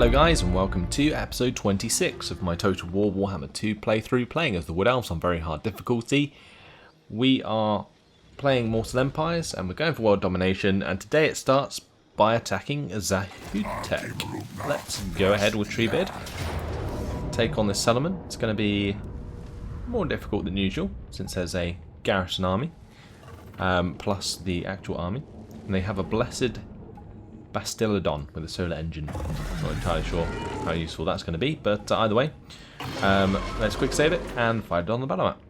Hello guys and welcome to episode 26 of my Total War Warhammer 2 playthrough, playing as the Wood Elves on very hard difficulty. We are playing Mortal Empires and we're going for world domination, and today it starts by attacking Zahutek. Let's go ahead with Treebid. Take on this settlement. It's going to be more difficult than usual since there's a garrison army plus the actual army, and they have a blessed Bastillodon with a solar engine. Not entirely sure how useful that's going to be, but either way, let's quick save it and fight it on the battle map.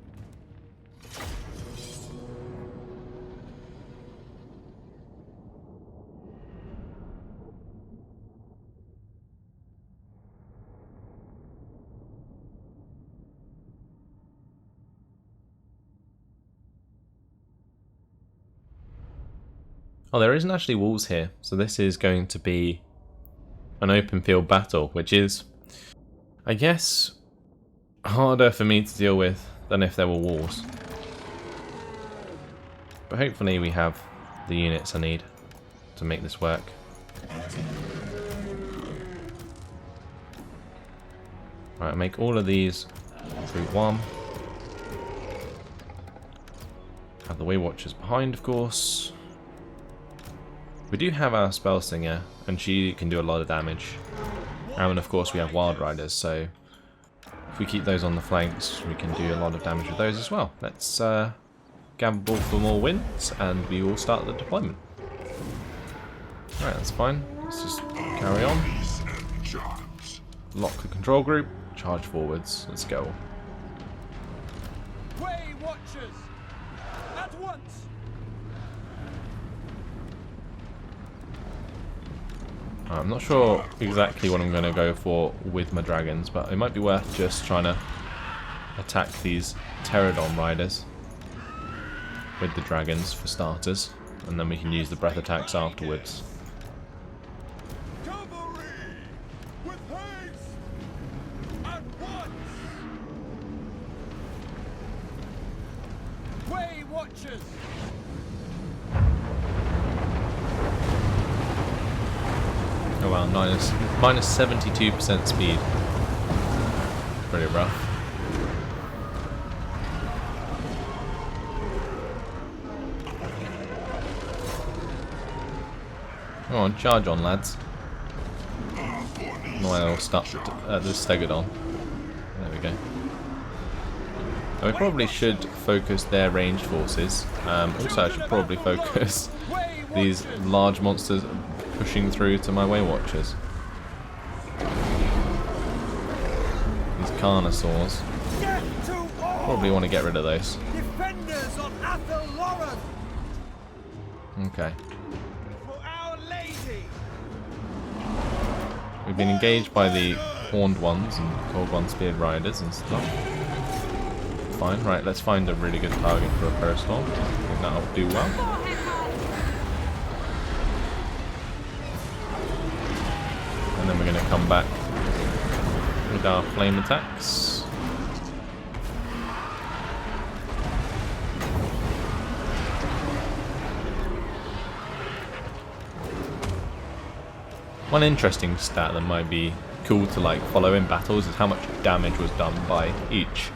Oh, there isn't actually walls here, so this is going to be an open field battle, which is, I guess, harder for me to deal with than if there were walls. But hopefully we have the units I need to make this work. Right, make all of these Route 1. Have the Way Watchers behind, of course. We do have our Spell Singer, and she can do a lot of damage. And of course we have Wild Riders, so if we keep those on the flanks, we can do a lot of damage with those as well. Let's gamble for more wins, and we will start the deployment. Alright, that's fine. Let's just carry on. Lock the control group, charge forwards. Let's go. Way Watchers! At once! I'm not sure exactly what I'm going to go for with my dragons, but it might be worth just trying to attack these pterodon riders with the dragons for starters, and then we can use the breath attacks afterwards. Cavalry! With haste! At once! Way Watchers! Oh wow, minus 72% speed. Pretty rough. Come on, charge on, lads. No, I'll start at the Stegodon. There we go. Now we probably should focus their ranged forces. Also, I should probably focus these large monsters pushing through to my Way Watchers. These Carnosaurs. Probably want to get rid of those. Defenders of Athelloren! Okay. For Our Lady! We've been engaged by the Horned Ones and Gorgon Speared Riders and stuff. Fine, right, let's find a really good target for a Perstorm. I think that'll do well. And then we're going to come back with our flame attacks. One interesting stat that might be cool to follow in battles is how much damage was done by each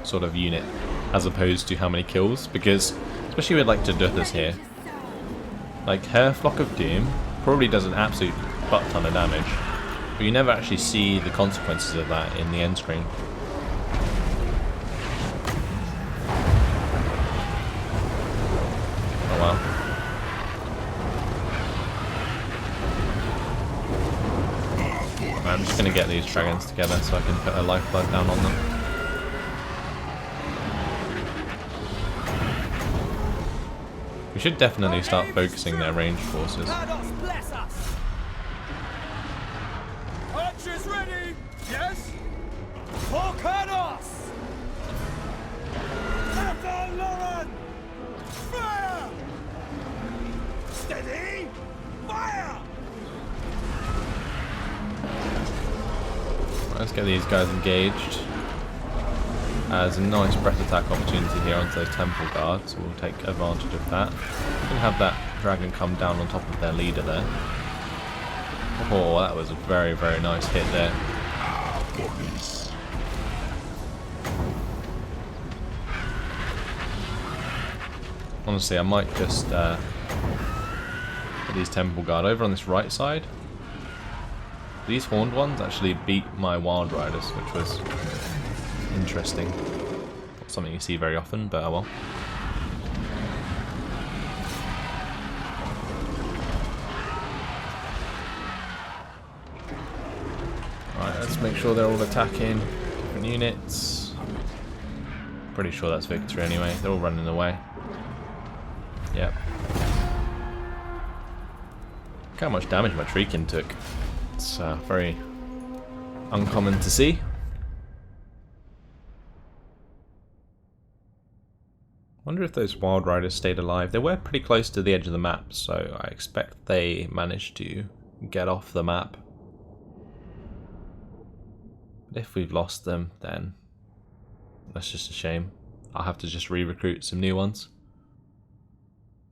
sort of unit, as opposed to how many kills, because especially with Durthu's here, her Flock of Doom probably does an absolute butt ton of damage, but you never actually see the consequences of that in the end screen. Oh wow. Right, I'm just going to get these dragons together so I can put a lifeblood down on them. We should definitely start focusing their ranged forces. Archers ready! Yes? Volcanos! Athelloren! Fire! Steady! Fire! Let's get these guys engaged. There's a nice breath attack opportunity here onto those temple guards, so we'll take advantage of that. We'll have that dragon come down on top of their leader there. Oh, that was a very, very nice hit there. Honestly, I might just put these Temple Guard over on this right side. These horned ones actually beat my Wild Riders, which was interesting. Not something you see very often, but oh well. Alright, let's make sure they're all attacking different units. Pretty sure that's victory anyway. They're all running away. Yep. Look how much damage my Treekin took. It's very uncommon to see. Wonder if those Wild Riders stayed alive. They were pretty close to the edge of the map, so I expect they managed to get off the map. But if we've lost them, then that's just a shame. I'll have to just re-recruit some new ones.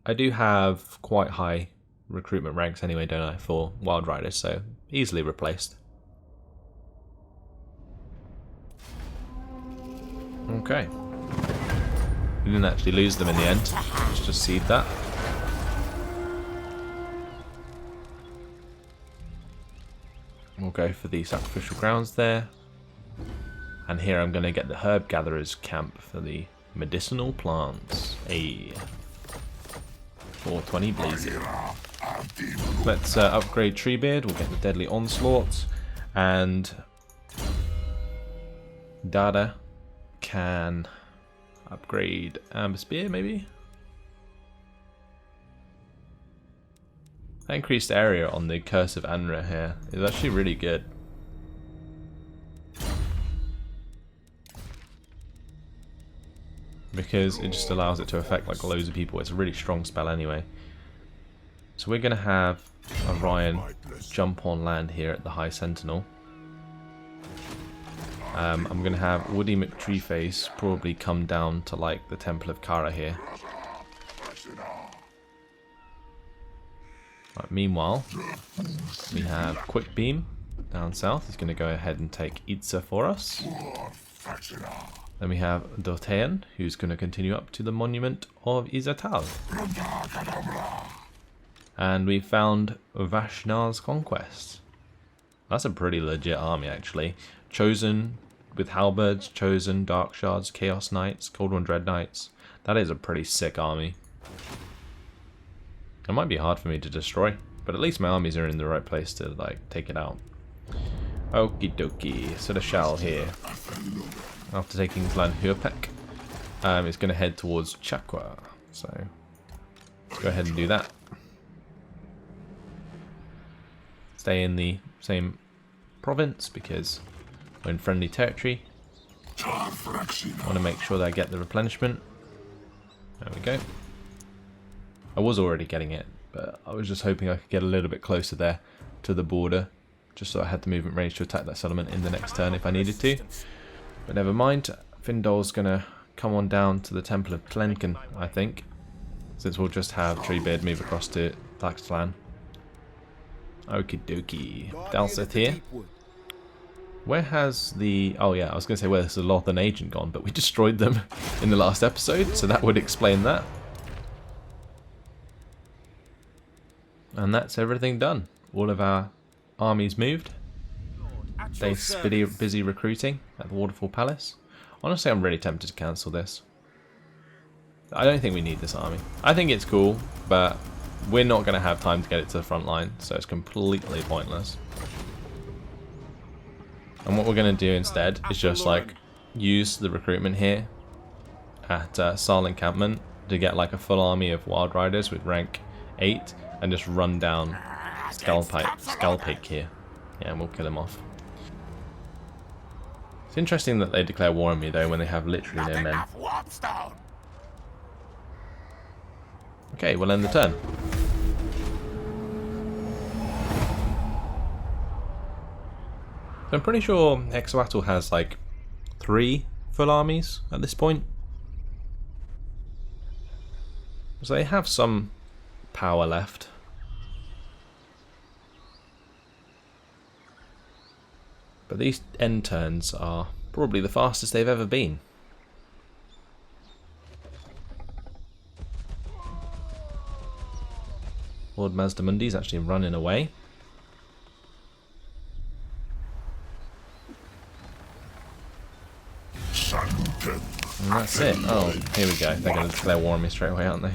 I do have quite high recruitment ranks anyway, don't I, for Wild Riders, so easily replaced. Okay. We didn't actually lose them in the end. Let's just seed that. We'll go for the sacrificial grounds there. And here I'm going to get the herb gatherers camp for the medicinal plants. 420 blazing. Let's upgrade Treebeard. We'll get the deadly onslaught. And Dada can upgrade Amber Spear, maybe? That increased area on the Curse of Anra here is actually really good. Because it just allows it to affect like loads of people. It's a really strong spell anyway. So we're going to have Orion jump on land here at the High Sentinel. I'm going to have Woody McTreeface probably come down to like the Temple of Kara here. Right, meanwhile, we have Quick Beam down south. He's going to go ahead and take Itza for us. Then we have Durthu, who's going to continue up to the Monument of Izatal. And we found Vashnar's Conquest. That's a pretty legit army, actually. Chosen with Halberds, Chosen, Dark Shards, Chaos Knights, Cold One Dread Knights. That is a pretty sick army. It might be hard for me to destroy, but at least my armies are in the right place to like take it out. Okie dokie, so the Shal here, after taking Clan Huapek, is going to head towards Chakra. So let's go ahead and do that. Stay in the same province because we're in friendly territory. I want to make sure that I get the replenishment. There we go. I was already getting it, but I was just hoping I could get a little bit closer there to the border, just so I had the movement range to attack that settlement in the next turn if I needed to. But never mind, Findol's going to come on down to the Temple of Tlenken, I think, since we'll just have Treebeard move across to Tlaxcalan. Okie dokie. Dalseth here. Where has the... Oh yeah, I was going to say where's the Lothan agent gone, but we destroyed them in the last episode, so that would explain that. And that's everything done. All of our armies moved. They're busy recruiting at the Waterfall Palace. Honestly, I'm really tempted to cancel this. I don't think we need this army. I think it's cool, but we're not going to have time to get it to the front line, so it's completely pointless. And what we're going to do instead is just like use the recruitment here at Sarl Encampment to get like a full army of Wild Riders with rank 8 and just run down Scalpake here. Yeah, and we'll kill him off. It's interesting that they declare war on me though when they have literally no men. Okay, we'll end the turn. So I'm pretty sure Exoatl has like 3 full armies at this point. So they have some power left. But these end turns are probably the fastest they've ever been. Lord Mazdamundi's actually running away. And that's it. Oh, here we go. They're going to declare war on me straight away, aren't they?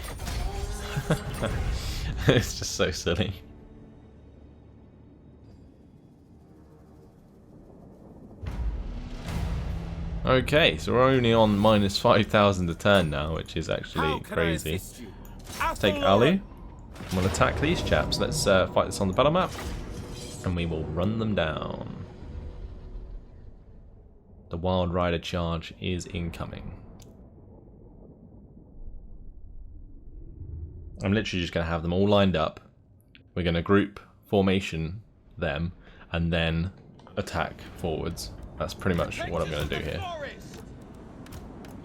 It's just so silly. Okay, so we're only on minus 5,000 a turn now, which is actually crazy. Let's take Alu, and we'll attack these chaps. Let's fight this on the battle map, and we will run them down. The Wild Rider charge is incoming. I'm literally just going to have them all lined up. We're going to group formation them, and then attack forwards. That's pretty much what I'm going to do here.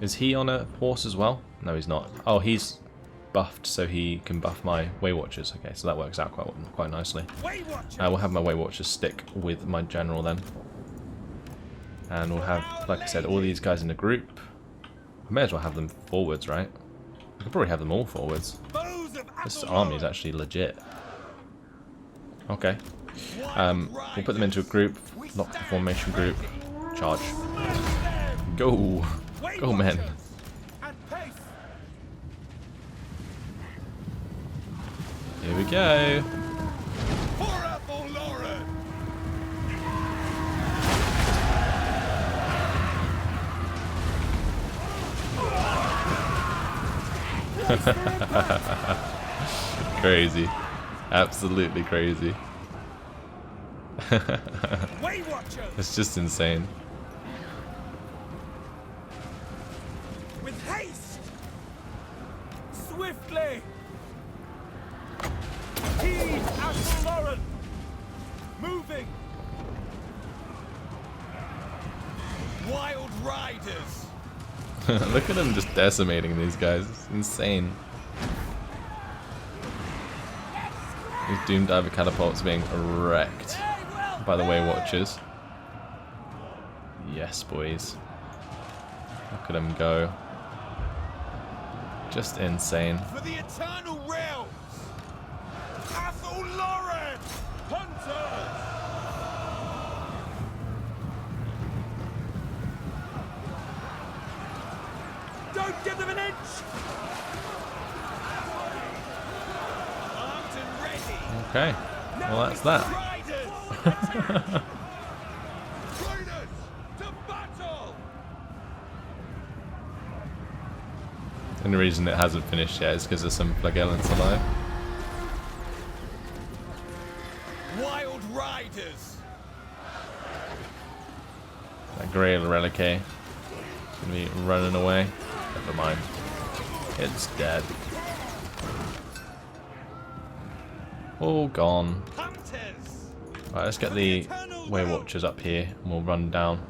Is he on a horse as well? No, he's not. Oh, he's buffed, so he can buff my Way Watchers. Okay, so that works out quite nicely. We'll have my Way Watchers stick with my general then. And we'll have, like I said, all these guys in a group. I may as well have them forwards, right? I could probably have them all forwards. This army is actually legit. Okay. We'll put them into a group. Lock the formation group. Charge. Go! Go, men! Here we go! Crazy. Absolutely crazy. It's just insane. With haste! Swiftly! Heed Argwylon! Moving! Wild riders! Look at them just decimating these guys. It's insane. These doomed diver catapults being wrecked by the Way Watchers. Yes, boys. Look at them go. Just insane. For the eternal realms! Argwylon! Hunters! Don't give them an inch! Armed and ready! Okay, well that's that. Riders, to battle! The only reason it hasn't finished yet is because there's some flagellants alive. Wild riders! That grey relic is gonna be running away. Never mind. It's dead. All gone. Hunters! Right, let's get the Way Watchers up here and we'll run down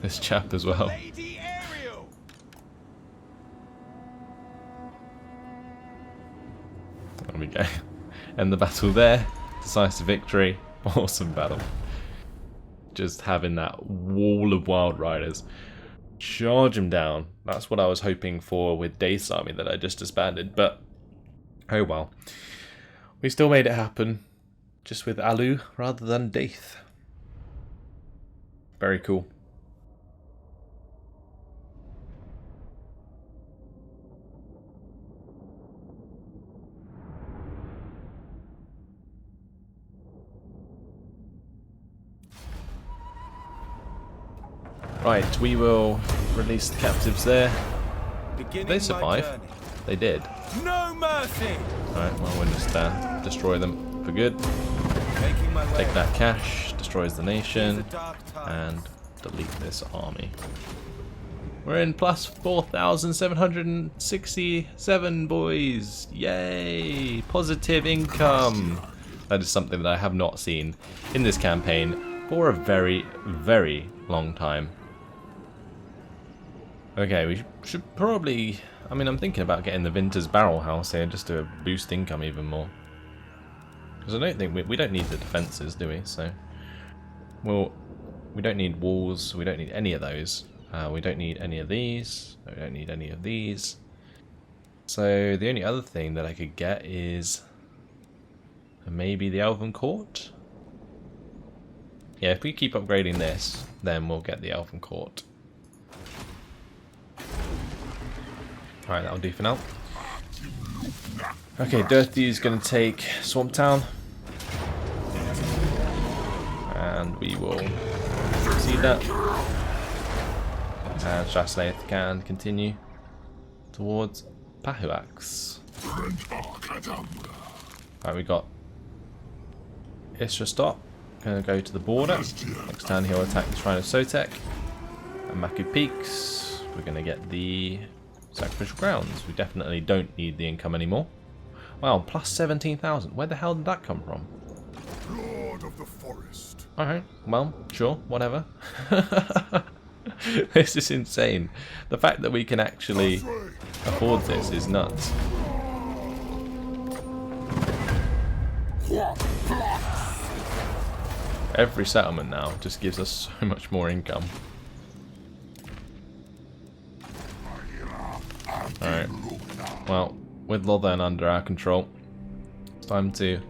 this chap as well. Lady Ariel! There we go. End the battle there. Decisive victory. Awesome battle. Just having that wall of Wild Riders. Charge him down. That's what I was hoping for with Daith's army that I just disbanded, but oh well. We still made it happen, just with Alu rather than Daith. Very cool. Right, we will release the captives there. They survive. They did. No mercy! Alright, well we'll just destroy them for good. Take that cash, destroys the nation, and delete this army. We're in plus 4,767, boys! Yay! Positive income! That is something that I have not seen in this campaign for a very, very long time. Okay, we should probably... I mean, I'm thinking about getting the Vinter's Barrel House here just to boost income even more. Because I don't think we don't need the defences, do we? So we'll We don't need walls. We don't need any of those. We don't need any of these. We don't need any of these. So the only other thing that I could get is maybe the Elven Court. Yeah, if we keep upgrading this, then we'll get the Elven Court. Alright, that'll do for now. Okay, Durthu is going to take Swamp Town. And we will see that. And Shaslaeth can continue towards Pahuax. Right, we got Isra going to go to the border. Next turn he'll attack the Shrine of Sotek. And Maku Peaks. We're going to get the Sacrificial Grounds. We definitely don't need the income anymore. Wow, plus 17,000. Where the hell did that come from? Lord of the Forest. Alright, well, sure, whatever. This is insane. The fact that we can actually afford this is nuts. Every settlement now just gives us so much more income. Alright, well, with Lothan under our control, it's time to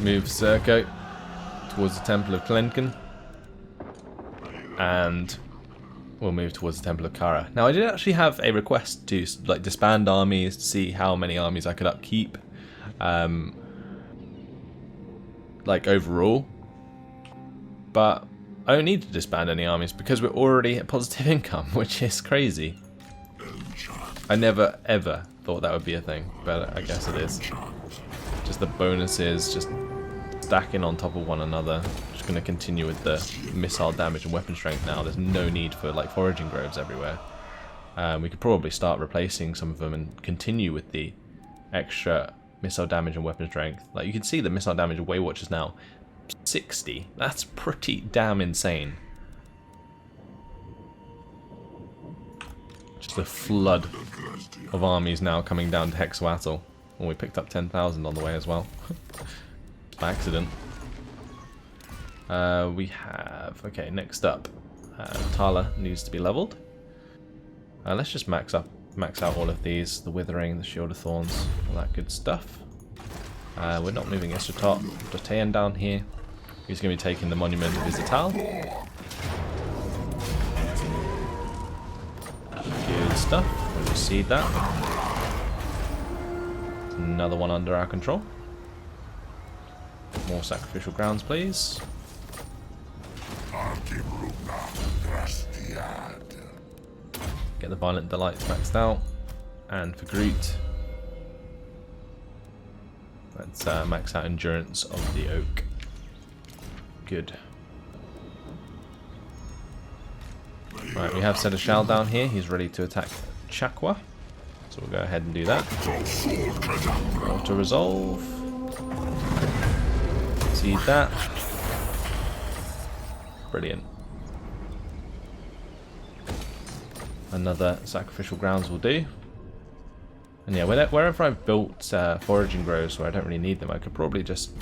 move Circo towards the Temple of Klenkin, and we'll move towards the Temple of Kara. Now I did actually have a request to like disband armies to see how many armies I could upkeep, like overall, but I don't need to disband any armies because we're already at positive income, which is crazy. I never ever thought that would be a thing, but I guess it is. Just the bonuses, just stacking on top of one another. Just going to continue with the missile damage and weapon strength now. There's no need for like foraging groves everywhere. We could probably start replacing some of them and continue with the extra missile damage and weapon strength. Like you can see the missile damage of Waywatch is now 60. That's pretty damn insane. Just a flood of armies now coming down to Hexawatl. And we picked up 10,000 on the way as well. By accident. We have... Okay, next up. Tala needs to be leveled. Let's just max out all of these. The Withering, the Shield of Thorns, all that good stuff. We're not moving Isra Dotayan down here. He's going to be taking the Monument of Izital. Good stuff. We'll just see that. Another one under our control. More Sacrificial Grounds, please. Get the Violent Delights maxed out. And for Groot, let's max out Endurance of the Oak. Good. Right, we have Sedashal down here. He's ready to attack Chakwa. So we'll go ahead and do that. Auto resolve. See that. Brilliant. Another Sacrificial Grounds will do. And yeah, wherever I've built foraging groves where I don't really need them, I could probably just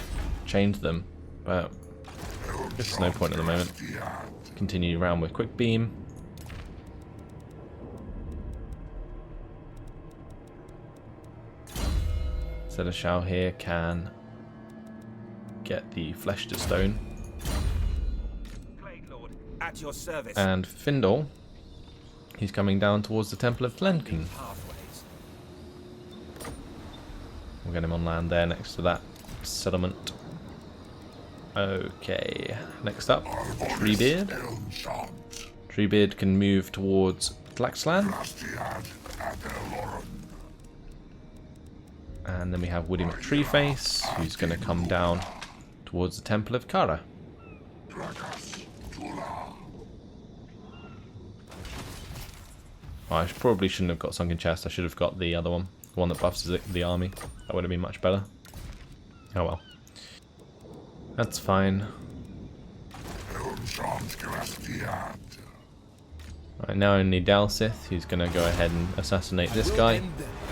change them. But there's no point at the moment. Continue around with Quick Beam. Sedashal here can get the Flesh to Stone. At your service. And Findle, he's coming down towards the Temple of Glenkin. We'll get him on land there next to that settlement. Okay, next up, Treebeard. Treebeard can move towards Tlaxlan. And then we have Woody McTreeface, who's going to come down towards the Temple of Kara. Oh, I probably shouldn't have got Sunken Chest. I should have got the other one. The one that buffs the army. That would have been much better. Oh well. That's fine. Right, now only Dalsith, who's going to go ahead and assassinate this guy.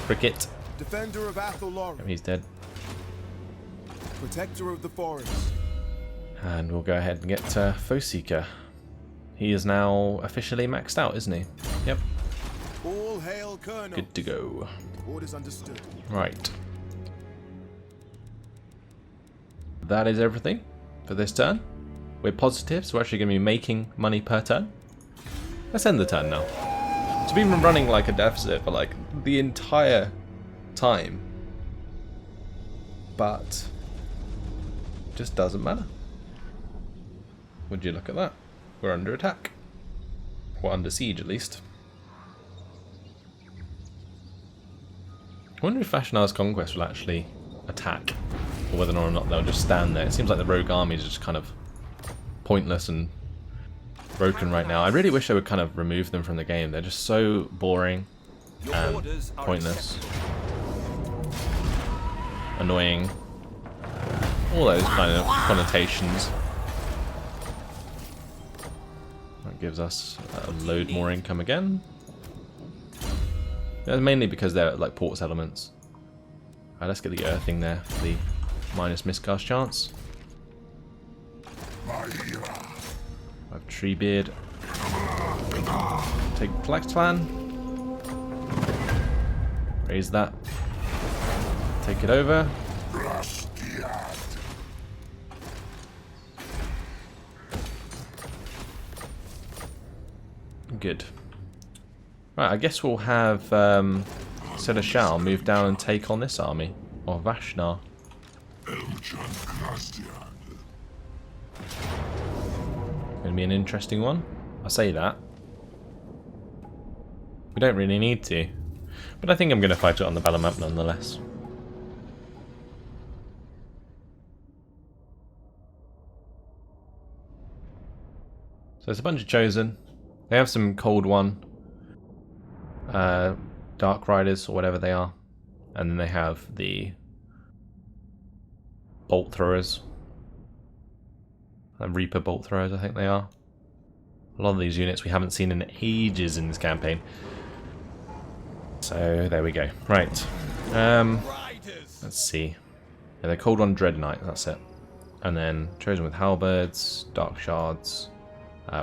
Cricket. Defender of Atholorum. He's dead. Protector of the forest. And we'll go ahead and get Foeseeker. He is now officially maxed out, isn't he? Yep. All hail, Colonel. Good to go. Orders understood. Right. That is everything for this turn. We're positive, so we're actually going to be making money per turn. Let's end the turn now. So we've been running like a deficit for like the entire time. But just doesn't matter. Would you look at that? We're under attack. Or under siege at least. I wonder if Ashnar's Conquest will actually attack, or whether or not they'll just stand there. It seems like the rogue armies are just kind of pointless and broken right now. I really wish they would kind of remove them from the game. They're just so boring and pointless. Annoying. All those kind of connotations. That gives us a load more income again. That's mainly because they're like port settlements. Alright, let's get the earthing there for the minus miscast chance. I have Treebeard. Take Flex Plan. Raise that. Take it over. Good. Right, I guess we'll have Seneschal move down and take on this army. Or Vashnar. Gonna be an interesting one. I say that. We don't really need to. But I think I'm gonna fight it on the battle map nonetheless. So it's a bunch of Chosen. They have some Cold One. Dark Riders or whatever they are, and then they have the Bolt Throwers and Reaper Bolt Throwers, I think they are. A lot of these units we haven't seen in ages in this campaign, so there we go. Right, let's see. Yeah, they're Cold One Dread Knight, that's it, and then Chosen with Halberds, Dark Shards,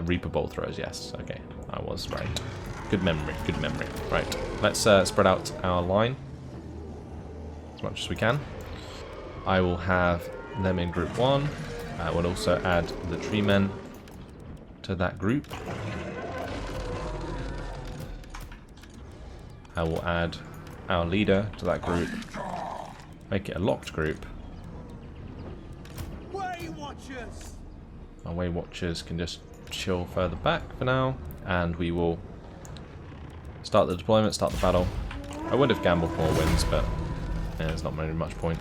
Reaper Bolt Throwers. Yes, okay, I was right. Good memory, good memory. Right, let's spread out our line as much as we can. I will have them in group 1. I will also add the tree men to that group. I will add our leader to that group. Make it a locked group. Way Watchers! Our Way Watchers can just chill further back for now, and we will start the deployment, start the battle. I would have gambled more wins, but yeah, there's not very much point.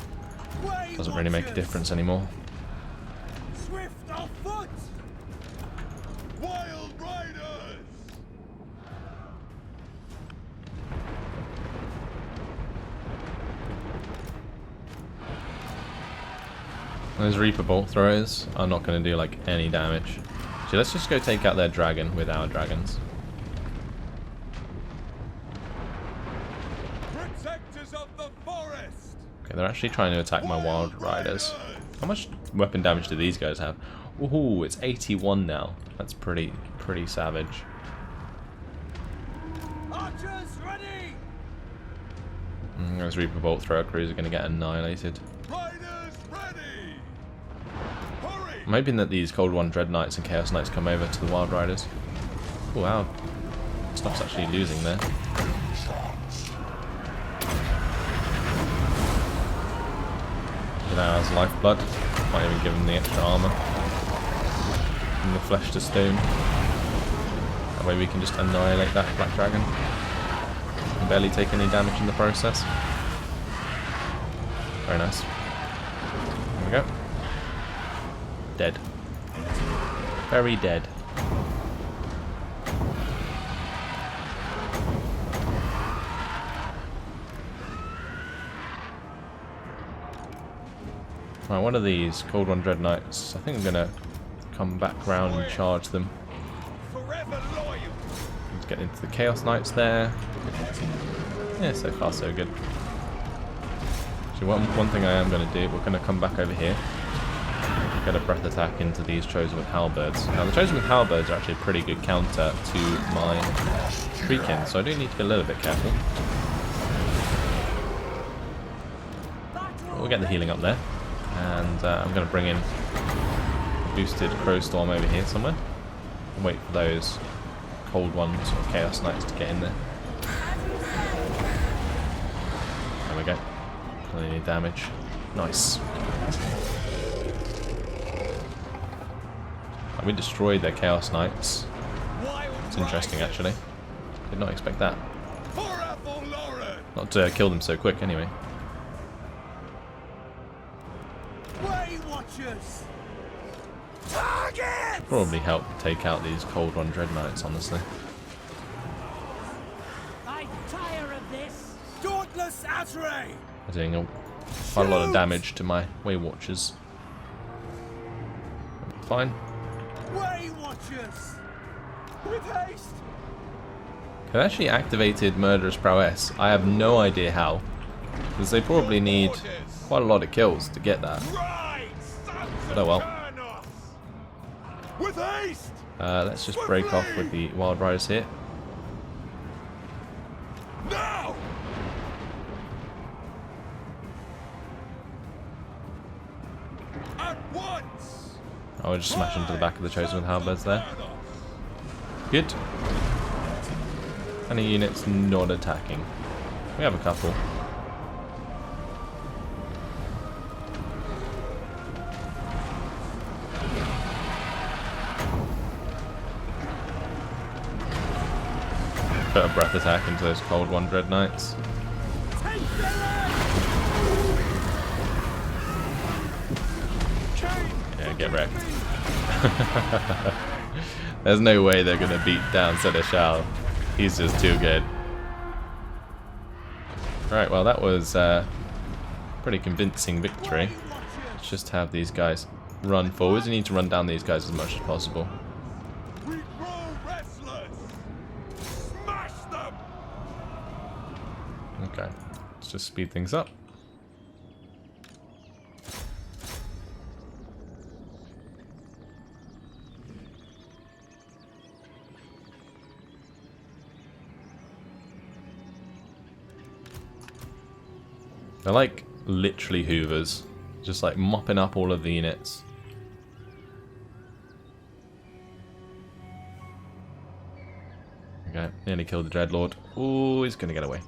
Doesn't really make a difference anymore. Swift of foot! Wild Riders! Those Reaper Bolt Throwers are not going to do like any damage. So let's just go take out their dragon with our dragons. Protectors of the forest! Okay, they're actually trying to attack my Wild Riders. How much weapon damage do these guys have? Ooh, it's 81 now. That's pretty savage. Archers ready! Those Reaper Bolt Thrower crews are going to get annihilated. Riders ready! Hurry! I'm hoping that these Cold One Dread Knights and Chaos Knights come over to the Wild Riders. Oh, wow. Stuff's actually losing there. Ours lifeblood. Might even give him the extra armor. And the flesh to stone. That way we can just annihilate that black dragon. And barely take any damage in the process. Very nice. There we go. Dead. Very dead. Right, one of these Cold One Dread Knights, I think I'm going to come back round and charge them. Forever loyal! Let's get into the Chaos Knights there. Yeah, so far so good. So one thing I am going to do, we're going to come back over here. get a breath attack into these Chosen with Halberds. Now the Chosen with Halberds are actually a pretty good counter to my Freakin, so I do need to be a little bit careful. We'll get the healing up there, and I'm going to bring in a boosted Crow Storm over here somewhere, and wait for those cold ones or Chaos Knights to get in there. There we go. Only need damage. Nice. We destroyed their Chaos Knights. It's interesting, actually. Did not expect that. Not to kill them so quick, anyway. Probably help take out these Cold One Dread Knights, honestly. I'm tired of this. Dauntless Atray! They're doing quite a lot of damage to my Way Watchers. Fine. Way Watchers! With haste! They actually activated Murderous Prowess. I have no idea how. Because they probably need quite a lot of kills to get that. But oh well. With haste! Let's just break off with the Wild Riders here. Now! At once! I'll just smash into the back of the Chosen with Halberds there. Good. Any units not attacking? We have a couple. Put a breath attack into those Cold One Dread Knights. Yeah, get wrecked. There's no way they're going to beat down Seneschal. He's just too good. Right, well that was a pretty convincing victory. Let's just have these guys run forwards. You need to run down these guys as much as possible. We grow restless! Smash them! Okay, let's just speed things up. They're like literally hoovers, just like mopping up all of the units. Okay, nearly killed the Dreadlord. Oh, he's gonna get away.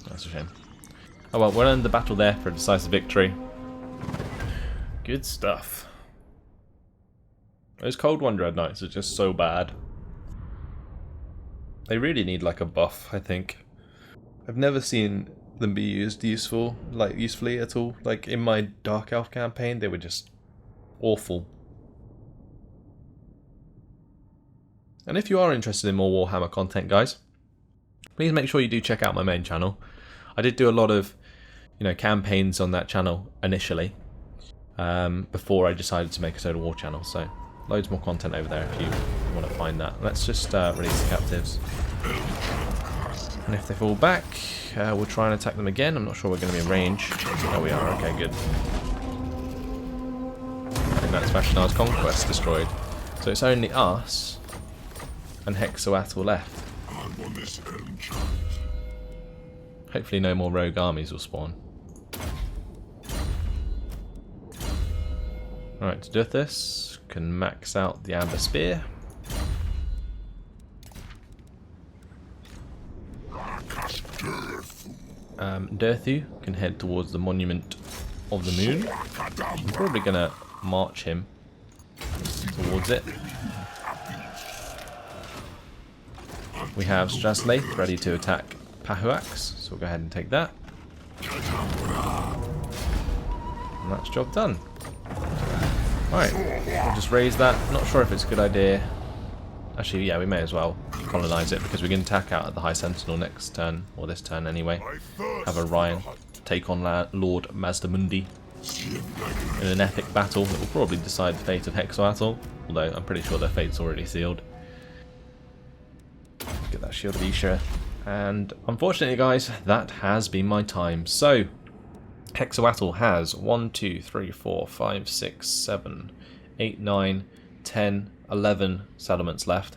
That's a shame. Oh well, we'll end the battle there for a decisive victory. Good stuff. Those Cold One Dread Knights are just so bad. They really need like a buff, I think. I've never seen them be used usefully at all. Like in my Dark Elf campaign, they were just awful. And if you are interested in more Warhammer content, guys, please make sure you do check out my main channel. I did do a lot of, campaigns on that channel initially, before I decided to make a Total War channel. So loads more content over there if you want to find that. Let's just release the captives. And if they fall back, we'll try and attack them again. I'm not sure we're going to be in range. There we are. Okay, good. And that's Vashnar's Conquest destroyed. So it's only us and Hexoatl left. Hopefully no more rogue armies will spawn. Alright, to do this, can max out the Amber Spear. Durthu can head towards the Monument of the Moon. I'm probably going to march him towards it. We have Straslaith ready to attack Pahuax, so we'll go ahead and take that. And that's job done. Alright, we'll just raise that. Not sure if it's a good idea. Actually, yeah, we may as well colonise it because we can attack out at the High Sentinel next turn, or this turn anyway. Have Orion take on Lord Mazdamundi in an epic battle that will probably decide the fate of Hexoatl, although I'm pretty sure their fate's already sealed. Get that Shield of Isha. And unfortunately, guys, that has been my time. So, Hexoatl has 1, 2, 3, 4, 5, 6, 7, 8, 9, 10, 11 settlements left.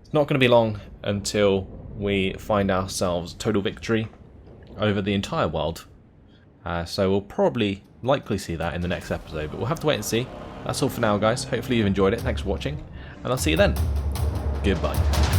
It's not going to be long until we find ourselves total victory over the entire world. So we'll probably likely see that in the next episode, but we'll have to wait and see. That's all for now, guys. Hopefully you've enjoyed it. Thanks for watching, and I'll see you then. Goodbye.